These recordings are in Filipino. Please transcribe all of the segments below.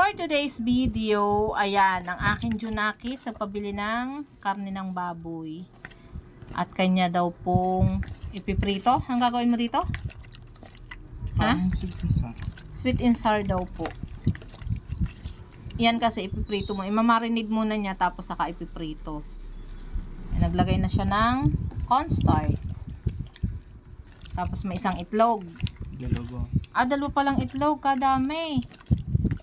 For today's video, ayan, ang aking Junaki sa pabili ng karne ng baboy. At kanya daw pong ipiprito. Ang gagawin mo dito? Ha? Sweet and sour. Sweet and sour daw po. Yan kasi ipiprito mo. Imamarinate muna niya tapos saka ipiprito. Naglagay na siya ng cornstarch. Tapos may isang itlog. Dalawa. Dalawa palang itlog. Kadami.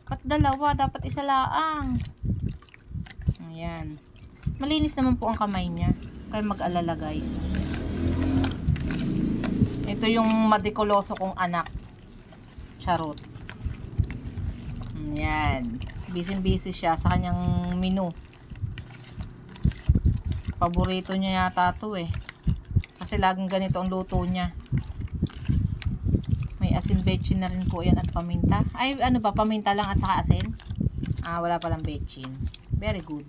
Ba't dalawa? Dapat isa laang. Ayan. Malinis naman po ang kamay niya. Kaya mag-alala guys. Ito yung madikuloso kong anak. Charot. Ayan. Busy-busy siya sa kanyang menu. Paborito niya yata ito eh. Kasi laging ganito ang luto niya. May asin bechin na rin po yan at paminta. Ay, ano ba? Paminta lang at saka asin? Wala palang bechin. Very good.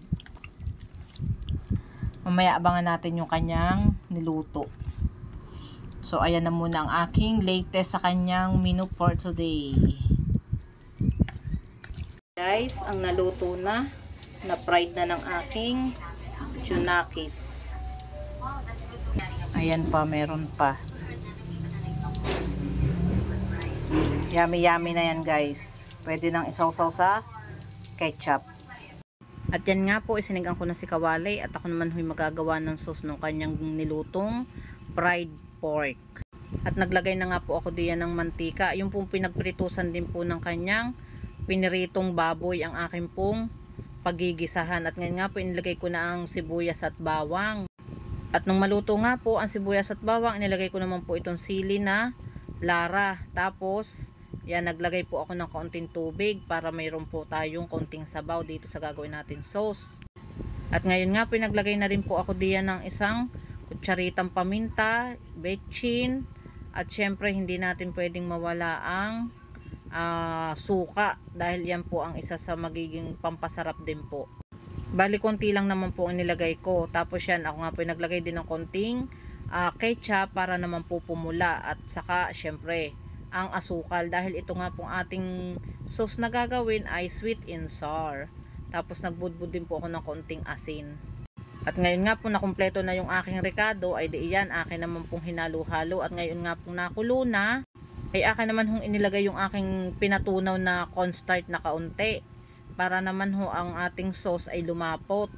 Mamaya abangan natin yung kanyang niluto. So, ayan na muna ang aking latest sa kanyang menu for today. Guys, ang naluto na fried na ng aking Junakis. Ayan pa, meron pa. Yummy na yan guys. Pwede nang isawsaw sa ketchup. At yan nga po, isinigang ko na si Kawalay at ako naman huy magagawa ng sauce ng kanyang nilutong fried pork. At naglagay na nga po ako diyan ng mantika. Yung pong pinagpritusan din po ng kanyang piniritong baboy ang aking pong pagigisahan. At ngayon nga po inilagay ko na ang sibuyas at bawang. At nung maluto nga po ang sibuyas at bawang, inilagay ko naman po itong sili na lara. Tapos yan, naglagay po ako ng konting tubig para mayroon po tayong konting sabaw dito sa gagawin natin sauce. At ngayon nga, pinaglagay na rin po ako diyan ng isang kutsaritang paminta, bechin, at syempre hindi natin pwedeng mawala ang suka dahil yan po ang isa sa magiging pampasarap din po. Bali, konti lang naman po ang nilagay ko. Tapos yan, ako nga po naglagay din ng konting ketchup para naman po pumula at saka syempre ang asukal dahil ito nga pong ating sauce na gagawin ay sweet and sour. Tapos nagbudbud din po ako ng konting asin. At ngayon nga po nakumpleto na yung aking rekado ay di iyan akin naman pong hinalo-halo at ngayon nga pong nakulo na ay akin naman hong inilagay yung aking pinatunaw na cornstarch na kaunti para naman ho ang ating sauce ay lumapot.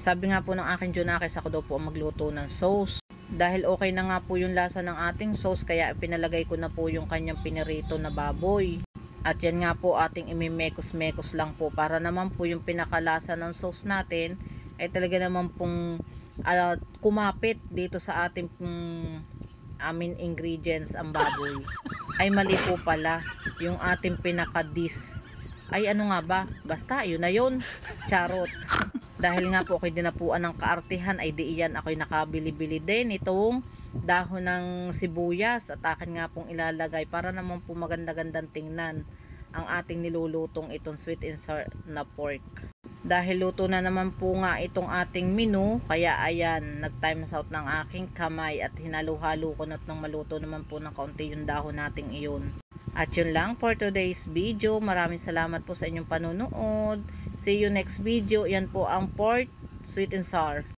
Sabi nga po ng aking Junakis, ako daw po ang magluto ng sauce. Dahil okay na nga po yung lasa ng ating sauce, kaya pinalagay ko na po yung kanyang pinirito na baboy. At yan nga po ating imimekos-mekos lang po para naman po yung pinakalasa ng sauce natin ay talaga naman pong kumapit dito sa ating aming ingredients ang baboy. Ay mali po pala yung ating pinaka-dish. Ay ano nga ba? Basta yun na yun. Charot. Dahil nga po ako'y dinapuan ng kaartihan ay di iyan ako'y nakabili-bili din itong dahon ng sibuyas at akin nga pong ilalagay para naman po maganda-gandang tingnan ang ating nilulutong itong sweet and sour na pork. Dahil luto na naman po nga itong ating menu, kaya ayan, nag-times out ng aking kamay at hinalo-halo ko na nang maluto naman po ng kaunti yung dahon nating iyon. At yun lang for today's video. Maraming salamat po sa inyong panunood. See you next video. Yan po ang pork sweet and sour.